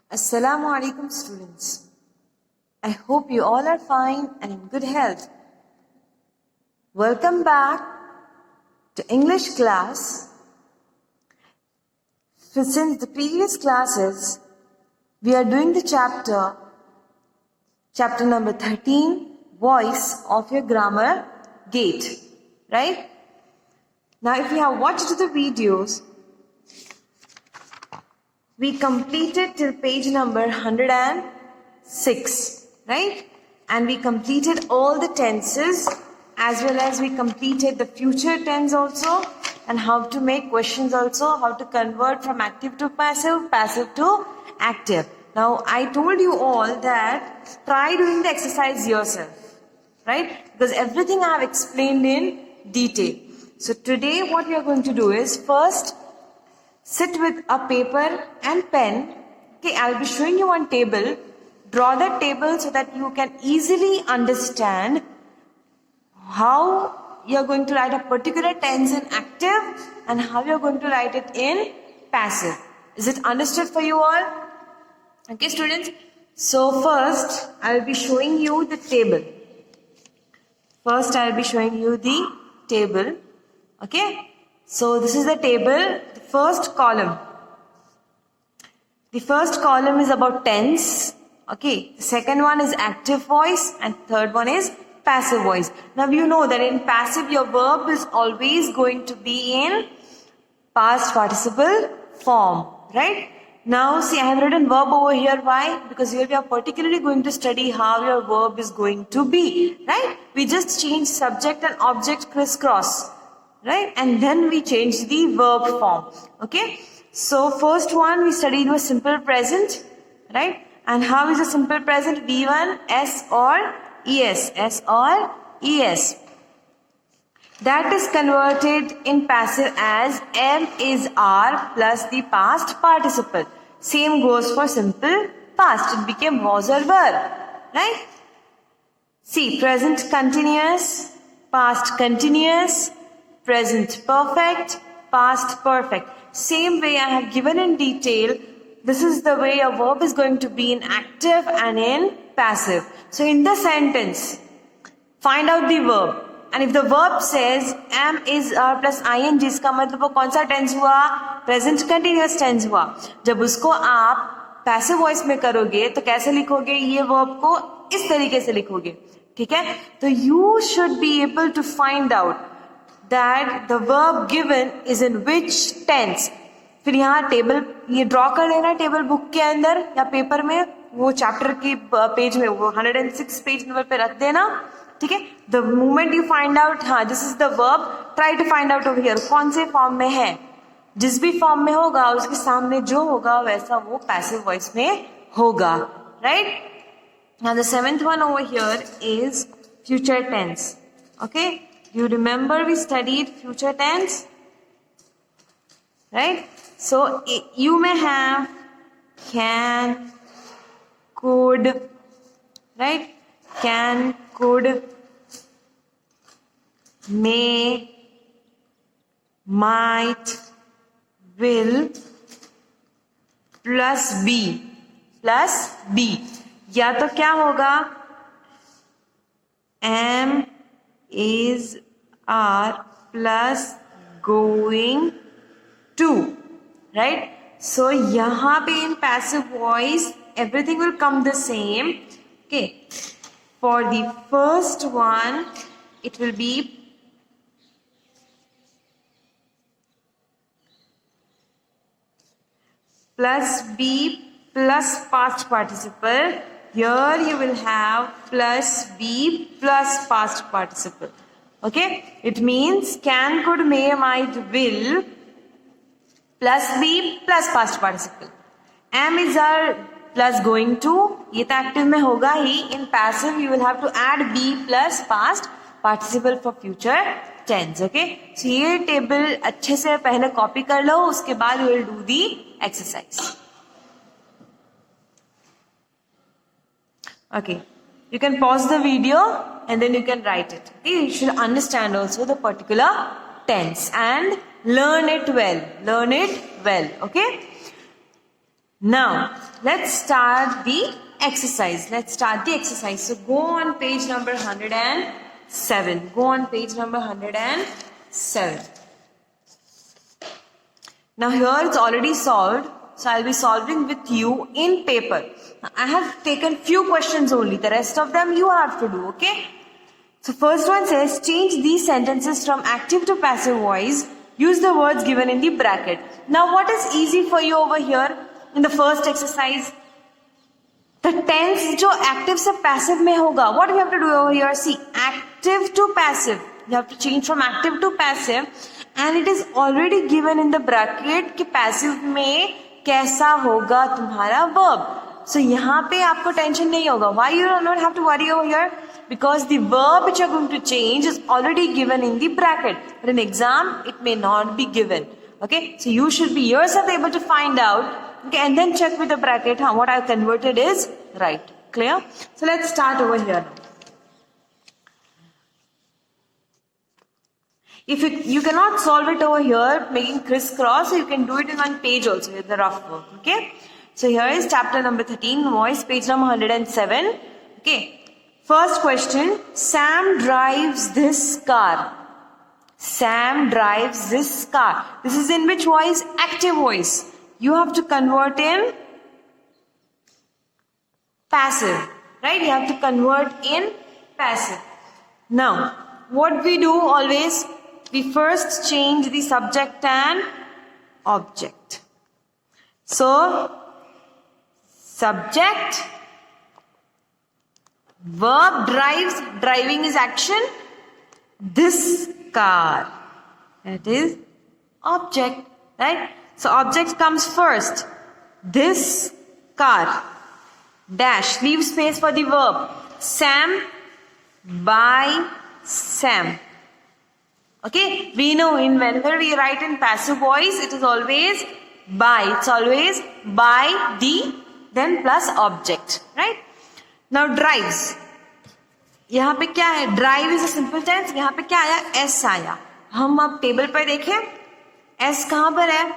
Assalamu alaikum students. I hope you all are fine and in good health. Welcome back to English class. Since the previous classes, we are doing the chapter number 13, Voice of Your Grammar Gate, right? Now if you have watched the videos, we completed till page number 106, right? And we completed all the tenses as well as we completed the future tense also, and how to make questions also, how to convert from active to passive, passive to active. Now I told you all that try doing the exercise yourself, right? Because everything I have explained in detail. So today what we are going to do is first sit with a paper and pen. Okay, I'll be showing you one table. Draw that table so that you can easily understand how you're going to write a particular tense in active and how you're going to write it in passive. Is it understood for you all? Okay, students. So first, I'll be showing you the table. Okay. So this is the table, the first column. The first column is about tense. Okay. The second one is active voice and third one is passive voice. Now you know that in passive your verb is always going to be in past participle form, right? Now see, I have written verb over here. Why? Because here we are particularly going to study how your verb is going to be, right? We just change subject and object crisscross, right? And then we change the verb form. Okay. So first one we studied was simple present, right? And how is a simple present? V1, S or ES. S or ES. That is converted in passive as am is are plus the past participle. Same goes for simple past. It became was or were, right? See, present continuous, past continuous, present perfect, past perfect. Same way I have given in detail. This is the way a verb is going to be in active and in passive. So in the sentence, find out the verb. And if the verb says am is are plus ing, इसका मतलब वो कौन सा tense हुआ? Present continuous tense हुआ. जब उसको आप passive voice में करोगे तो कैसे लिखोगे? ये verb को इस तरीके से लिखोगे. ठीक है? तो you should be able to find out that the verb given is in which tense. फिर यहाँ टेबल ये ड्रॉ कर लेना टेबल बुक के अंदर या पेपर में, वो चैप्टर की पेज में वो 106 पेज नंबर पे रख देना. ठीक है? The moment you find out हाँ this is the verb, try to find out over here कौन से फॉर्म में है. जिस भी फॉर्म में होगा उसके सामने जो होगा वैसा वो पैसिव वॉइस में होगा, right? Now the seventh one over here is future tense. Okay, you remember we studied future tense, right? So you may have can, could, right? Can, could, may, might, will plus b. या तो क्या होगा? am is are plus going to, right? So यहाँ पे in passive voice everything will come the same. Okay, for the first one it will be plus b plus past participle. Here you will have plus b plus past participle. Okay, it means can, could, may, might, will plus b plus past participle. Am is are plus going to, ये तो active में होगा ही. In passive you will have to add b plus past participle for future tense. Okay, so ये table अच्छे से पहले copy कर लो, उसके बाद you will do the exercise. Okay, you can pause the video and then you can write it. Okay, you should understand also the particular tense and learn it well. Okay. Now, let's start the exercise. So go on page number 107. Go on page number 107. Now here it's already solved. So I'll be solving with you in paper. Now, I have taken few questions only. The rest of them you have to do, okay? So first one says, change these sentences from active to passive voice. Use the words given in the bracket. Now what is easy for you over here in the first exercise? The tense जो active से passive में होगा. What we have to do over here? See, active to passive. You have to change from active to passive. And it is already given in the bracket कि passive में कैसा होगा तुम्हारा verb. So यहाँ पे आपको tension नहीं होगा. Why you do not have to worry over here? Because the verb which you are going to change is already given in the bracket. But in exam, it may not be given. Okay, so you should be yourself able to find out. Okay, and then check with the bracket what I converted is right. Clear? So let's start over here. If you cannot solve it over here, making crisscross, so you can do it in one page also with the rough work. Okay, so here is chapter number 13, voice, page number 107. Okay. First question, Sam drives this car. Sam drives this car. This is in which voice? Active voice. You have to convert in passive. Right? You have to convert in passive. Now, what we do always, we first change the subject and object. So, subject, verb drives, driving is action. This car, that is object, right? So object comes first. This car, dash, leave space for the verb. Sam, by Sam. Okay, we know whenever we write in passive voice, it is always by. It's always by the, then plus object, right? Now drives. यहाँ पे क्या है? Drive is a simple tense. यहाँ पे क्या आया? S आया. हम अब टेबल पर देखें. S कहाँ पर है?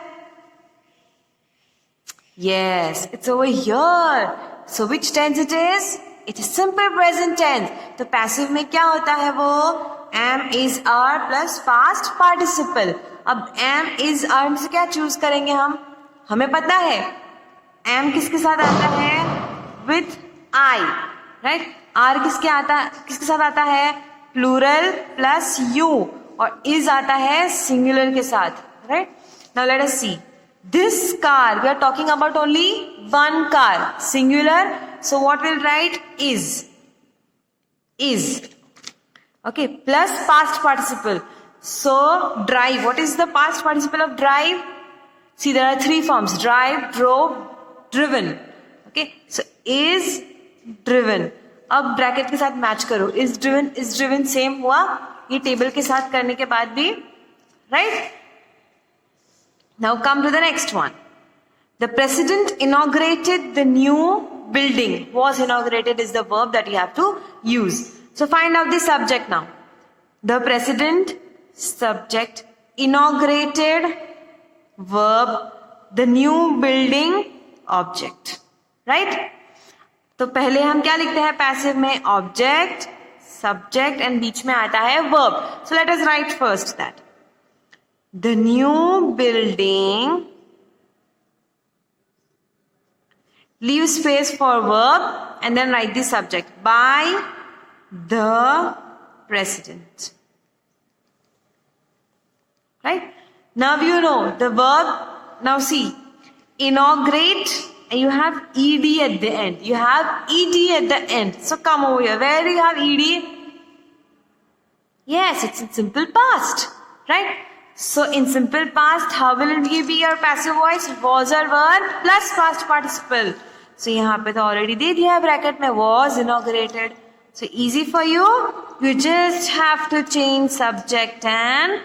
Yes, it's over here. So which tense it is? It is simple present tense. तो passive में क्या होता है वो? Am is are plus past participle. अब am is are से क्या choose करेंगे हम? हमें पता है. Am किसके साथ आता है? With I, right? R किसके साथ आता है? Plural plus you. और is आता है singular के साथ, right? Now let us see. This car, we are talking about only one car, singular. So what we'll write? Is. Okay, plus past participle. So drive, what is the past participle of drive? See, there are three forms: drive, drove, driven. Okay, so is driven. अब bracket के साथ match करो. Is driven same हुआ ये table के साथ करने के बाद भी, right? Now come to the next one. The president inaugurated the new building. Was inaugurated is the verb that you have to use. So find out the subject now. The president, subject, inaugurated, verb, the new building, object. Right? तो पहले हम क्या लिखते हैं passive में? Object, subject and बीच में आता है verb. So let us right first that the new building, leave space for verb and then write the subject. By the president. Right? Now you know the verb. Now see, inaugurate, and you have ed at the end. You have ed at the end. So come over here. Where do you have ed? Yes, it's in simple past. Right? So in simple past, how will it be your passive voice? Was or were plus past participle. So यहाँ पे तो already दे दिया है bracket में, was inaugurated. So easy for you. You just have to change subject and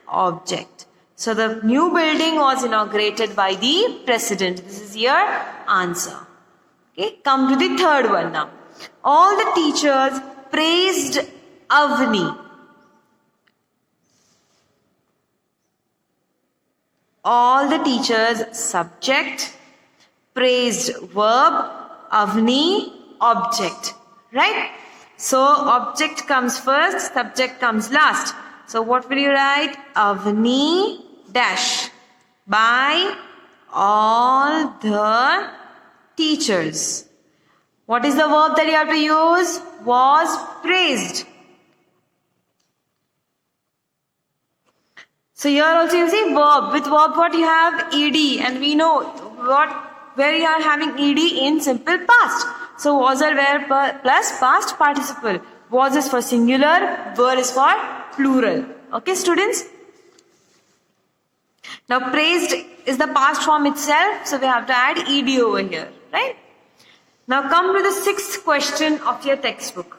object. So the new building was inaugurated by the president. This is your answer. Okay, come to the third one now. All the teachers praised Avni. All the teachers, subject, praised, verb. Avni, object. Right? So object comes first, subject comes last. So what will you write? Avni dash by all the teachers. What is the verb that you have to use? Was praised. So here also you see verb. With verb what you have? Ed, and we know where you are having ed in simple past. So was or were plus past participle. Was is for singular, were is for plural. Okay, students? Now praised is the past form itself, so we have to add ed over here, right? Now come to the 6th question of your textbook.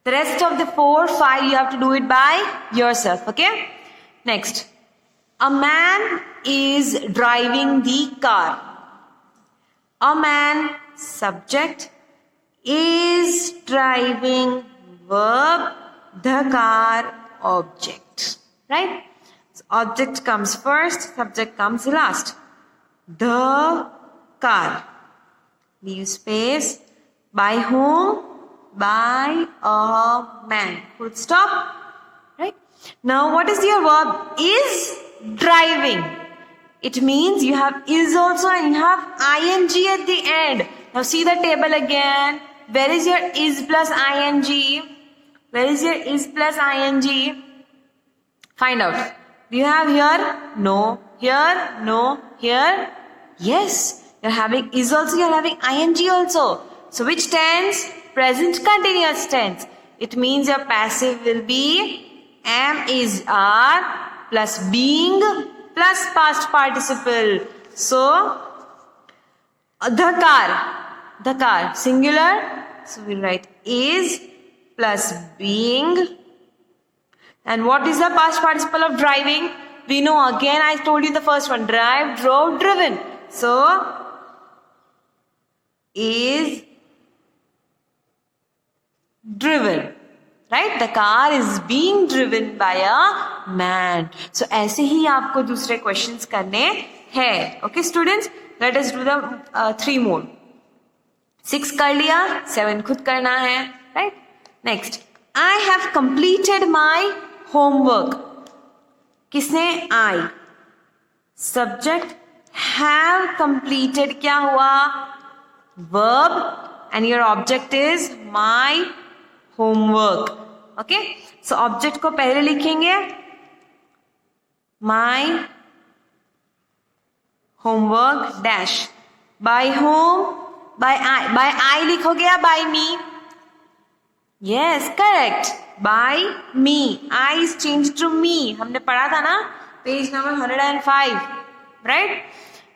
The rest of the 4, 5 you have to do it by yourself, okay? Next, a man is driving the car. A man, subject, is driving, verb, the car, object. Right? So object comes first, subject comes last. The car. Leave space. By whom? By a man. Full stop. Right? Now what is your verb? Is driving. It means you have is also and you have ing at the end. Now see the table again. Where is your is plus ing? Where is your is plus ing? Find out. Do you have here? No. Here? No. Here? Yes. You're having is also, you're having ing also. So which tense? Present continuous tense. It means your passive will be am, is, are plus being plus past participle. So, the car, singular. So we'll write is plus being. And what is the past participle of driving? We know, again I told you the first one, drive, drove, driven. So, is driven. Right? The car is being driven by a man. So ऐसे ही आपको दूसरे questions करने हैं. Okay students? Let us do the 3 more. 6 कर लिया, 7 खुद करना है. Right? Next. I have completed my homework. किसने? I. Subject. Have completed क्या हुआ? Verb. And your object is my homework. Okay? So object को पहले लिखेंगे. My homework dash. By whom? By I. By I लिखोगे या by me? Yes, correct. By me. I is changed to me. हमने पढ़ा था ना? Page number 105. Right?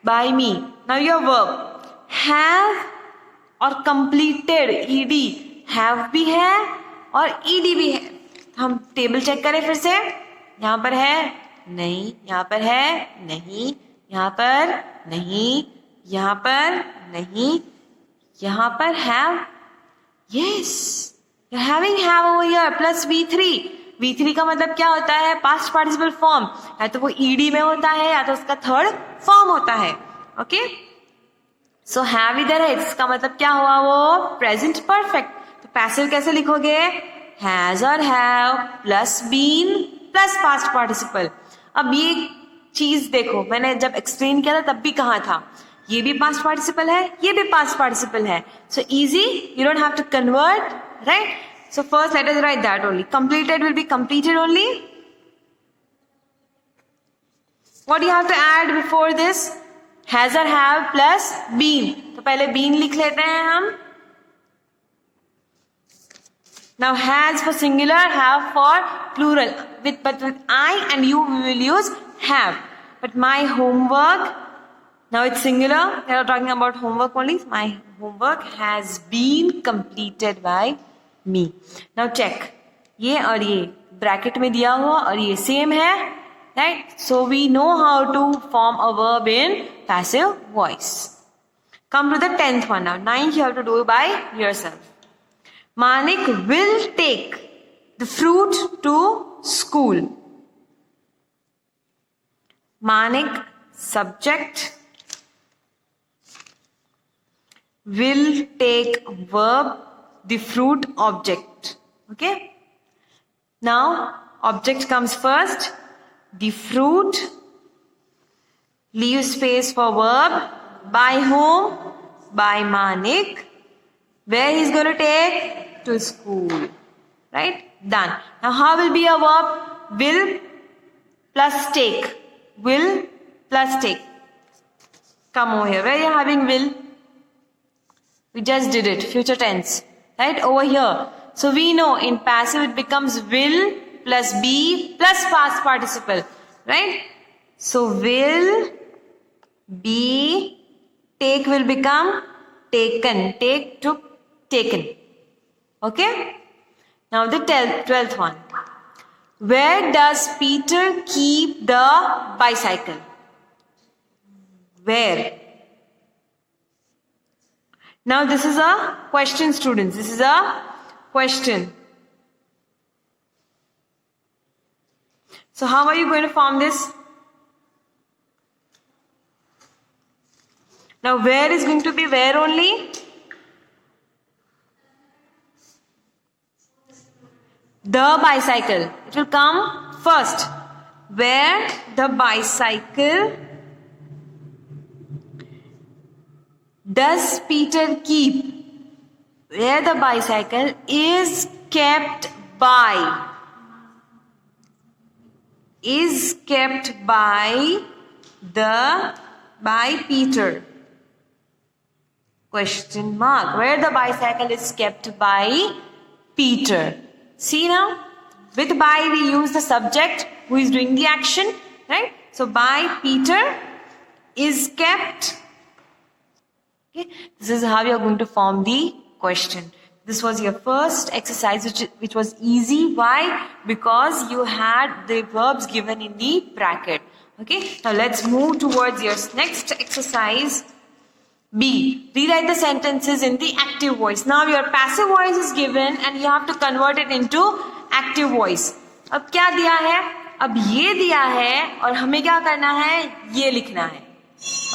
By me. Now your verb. Have और completed ed. Have भी है और ed भी है. हम टेबल चेक करें फिर से. यहाँ पर है नहीं, यहाँ पर है नहीं, यहाँ पर नहीं, यहाँ पर नहीं, यहाँ पर have. Yes, you're having have over here plus V3. V3 का मतलब क्या होता है? Past participle form. या तो वो ed में होता है या तो उसका थर्ड फॉर्म होता है. ओके? सो हैव इधर है, इसका मतलब क्या हुआ? वो प्रेजेंट परफेक्ट. तो पैसिव कैसे लिखोगे? हैज और have plus been plus past participle. अब ये चीज देखो, मैंने जब एक्सप्लेन किया था तब भी कहा था ये भी पास्ट पार्टिसिपल है, ये भी पास्ट पार्टिसिपल है. So easy, you don't have to convert, right? So first let us write that only. Completed will be completed only. What you have to add before this? Has और have plus been. तो पहले been लिख लेते हैं हम. Now has for singular, have for plural. But with I and you we will use have. But my homework, now it's singular. We are talking about homework only. My homework has been completed by me. Now check. ये और ये bracket में दिया हुआ और ये same है, right? So we know how to form a verb in passive voice. Come to the 10th one now. 9th you have to do by yourself. Manik will take the fruit to school. Manik, subject. will take verb, the fruit object. Okay? Now, object comes first, the fruit, leave space for verb, by whom? By Manik. Where he's going to take? To school. Right? Done. Now, how will be a verb? Will plus take. Will plus take. Come over here. Where are you having will? We just did it. Future tense. Right? Over here. So we know in passive it becomes will plus be plus past participle. Right? So will, be, take will become taken. Take, took, taken. Okay? Now the 12th one. Where does Peter keep the bicycle? Where? Now this is a question, students. This is a question. So how are you going to form this? Now where is going to be where only? The bicycle. It will come first. Where the bicycle does Peter keep? Where the bicycle is kept by. Is kept by Peter. Question mark. Where the bicycle is kept by Peter. See now, with by we use the subject who is doing the action, right? So by Peter is kept. Okay, this is how you are going to form the question. This was your first exercise, which was easy. Why? Because you had the verbs given in the bracket. Okay, now let's move towards your next exercise. B. Rewrite the sentences in the active voice. Now your passive voice is given and you have to convert it into active voice. अब क्या दिया है? अब ये दिया है और हमें क्या करना है? ये लिखना है.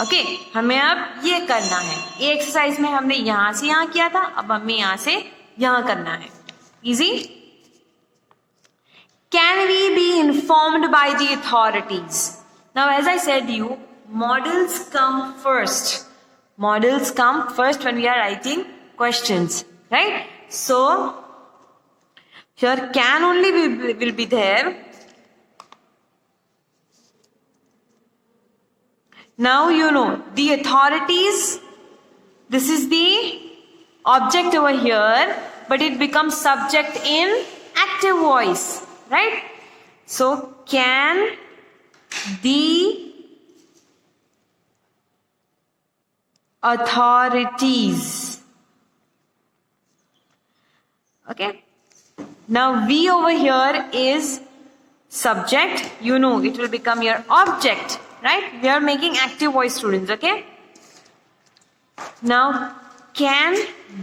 ओके, हमें अब ये करना है. ये एक्सरसाइज में हमने यहां से यहां किया था, अब हमें यहां से यहां करना है. Easy. Can we be informed by the authorities? Now as I said you, models come first. Models come first when we are writing questions, right? So, here can only will be there. Now you know the authorities, this is the object over here, but it becomes subject in active voice, right? So, can the authorities. Okay. Now V over here is subject. You know it will become your object, right? We are making active voice, students. Okay. Now can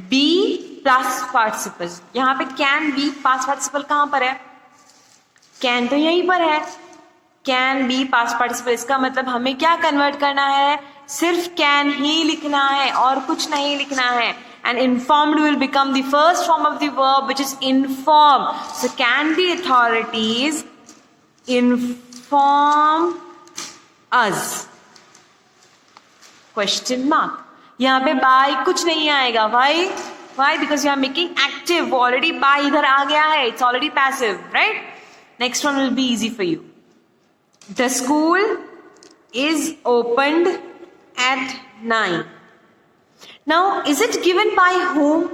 be plus participle. यहाँ पे can be past participle कहाँ पर है? Can तो यहीं पर है. Can be past participle. इसका मतलब हमें क्या convert करना है? सिर्फ can ही लिखना है और कुछ नहीं लिखना है. And informed will become the first form of the verb, which is inform. So can the authorities inform us? Question mark. यहाँ पे by कुछ नहीं आएगा. Why? Why? Because you are making active. Already by इधर आ गया है. It's already passive, right? Next one will be easy for you. The school is opened at 9. Now, is it given by whom?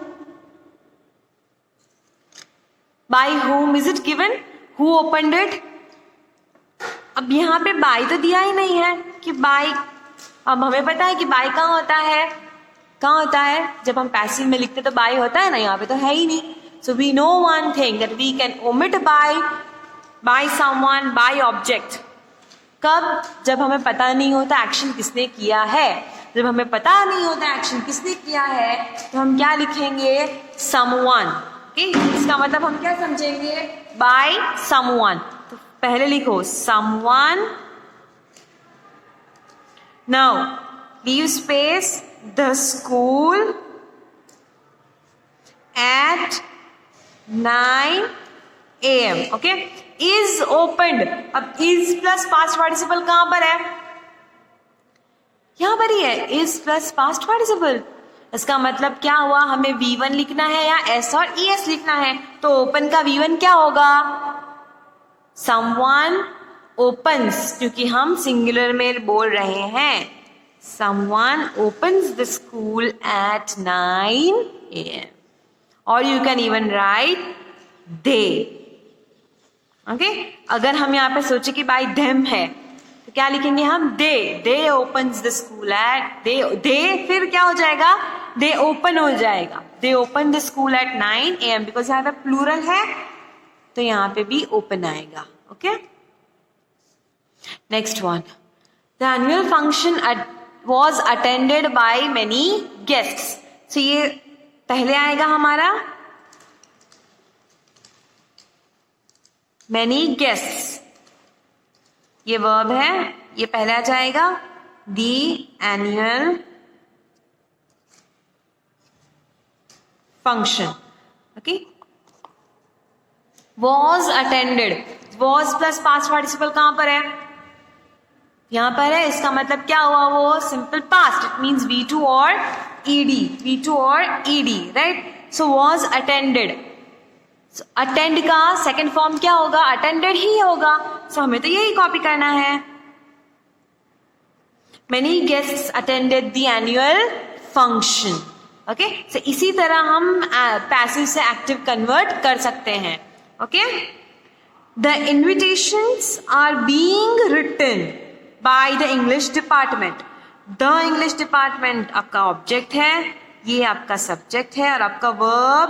By whom is it given? Who opened it? अब यहाँ पे by तो दिया ही नहीं है कि by. अब हमें पता है कि by कहाँ होता है? कहाँ होता है? जब हम passive में लिखते तो by होता है ना, यहाँ पे तो है ही नहीं. So we know one thing, that we can omit by someone, by object. कब? जब हमें पता नहीं होता एक्शन किसने किया है. जब हमें पता नहीं होता एक्शन किसने किया है तो हम क्या लिखेंगे? someone. ओके, इसका मतलब हम क्या समझेंगे? by someone. तो पहले लिखो someone. Now leave space the school at 9 AM. Okay, is opened. अब इज प्लस पास्ट पार्टिसिपल कहां पर है? यहां पर ही है, इज प्लस पास्ट पार्टिसिपल. इसका मतलब क्या हुआ, हमें V1 लिखना है या S और ES लिखना है. तो ओपन का V1 क्या होगा? समवन ओपन्स, क्योंकि हम सिंगुलर में बोल रहे हैं. Someone opens the school eight 9 AM. Or you can even write they. Okay? अगर हम यहाँ पे सोचे कि by them है तो क्या लिखेंगे हम? they opens the school at they फिर क्या हो जाएगा? they open हो जाएगा. they open the school at 9 AM because यहाँ पे plural है तो यहाँ पे भी open आएगा. Okay? Next one. The annual function was attended by many guests. So ये पहले आएगा हमारा many guests. ये वर्ब है, ये पहले आ जाएगा. The annual function. Okay? Was attended. Was plus past participle कहां पर है? यहां पर है. इसका मतलब क्या हुआ? वो simple past. It means V2 और ED. V2 और ED, right? So was attended. Attend का सेकेंड फॉर्म क्या होगा? अटेंडेड ही होगा. सो हमें तो यही कॉपी करना है. Many guests attended the annual function. Okay, so इसी तरह हम पैसिव से एक्टिव कन्वर्ट कर सकते हैं. Okay, the invitations are being written by the English department. The English department आपका ऑब्जेक्ट है, ये आपका सब्जेक्ट है और आपका verb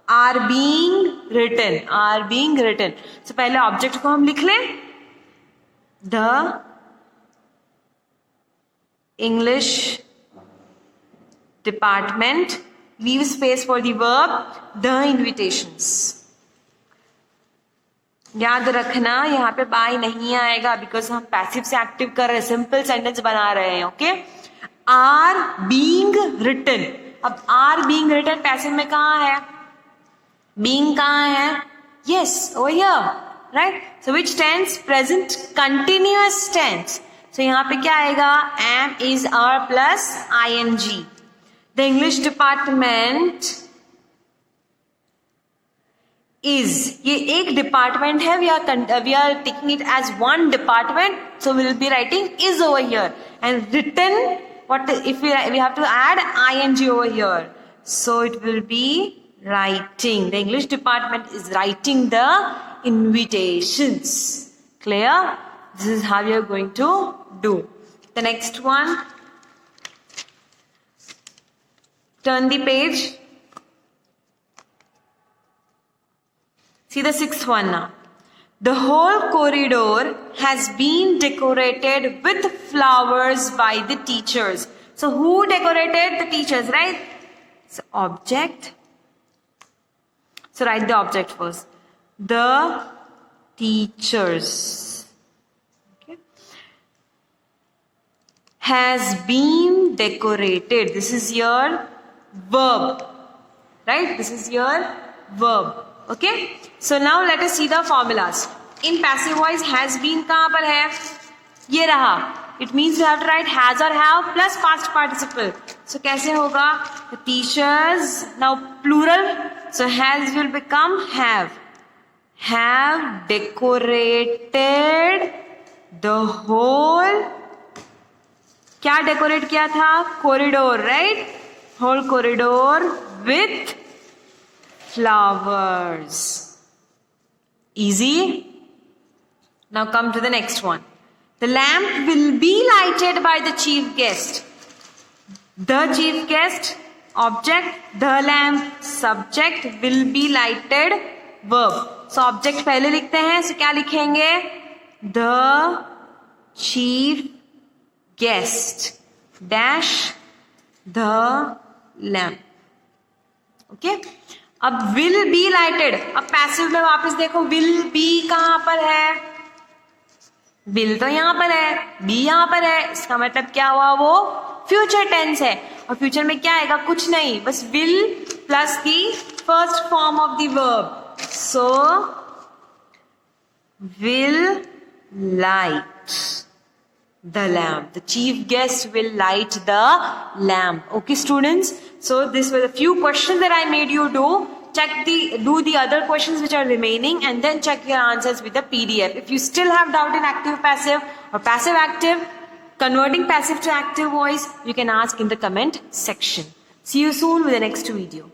are being written. Are being written. So पहले ऑब्जेक्ट को हम लिख लें. The English department, leave space for the verb the invitations. याद रखना यहाँ पे बाय नहीं आएगा बिकॉज हम पैसिव से एक्टिव कर रहे हैं, सिंपल सेंटेंस बना रहे हैं. Okay, are being written. अब आर बीइंग रिटन पैसिव में कहाँ है? बीइंग कहाँ है? Yes, over here, right? So which tense? Present continuous tense. सो यहाँ पे क्या आएगा? Am is are plus ING. The English department is, ये एक डिपार्टमेंट है. we are taking it as one department, so we will be writing is over here. And written, what if we have to add ING over here, so it will be writing. The English department is writing the invitations. Clear? This is how you are going to do. The next one, turn the page. See the sixth one now. The whole corridor has been decorated with flowers by the teachers. So who decorated? The teachers, right? So object. So write the object first. The teachers. Okay. Has been decorated. This is your verb. Right? This is your verb. Okay, so now let us see the formulas. In passive voice, has been कहाँ पर है? ये रहा. It means you have to write has or have plus past participle. So कैसे होगा? The teachers, now plural, so has will become have. Have decorated the whole. क्या decorate किया था? Corridor, right? Whole corridor with flowers. Easy. Now come to the next one. The lamp will be lighted by the chief guest. The chief guest, object, the lamp, subject, will be lighted, verb. So object पहले लिखते हैं, so क्या लिखेंगे? The chief guest dash the lamp. Okay? अब will be lighted. अब passive में वापस देखो, will be कहां पर है? विल तो यहाँ पर है, बी यहाँ पर है, इसका मतलब क्या हुआ, वो फ्यूचर टेंस है। और फ्यूचर में क्या आएगा, कुछ नहीं, बस will plus the first form of the verb. So will light the lamp. The chief guest will light the lamp. Okay, students. So this were a few questions that I made you do. Do the other questions which are remaining, and then check your answers with the PDF. If you still have doubt in active passive or passive active, converting passive to active voice, you can ask in the comment section. See you soon with the next video.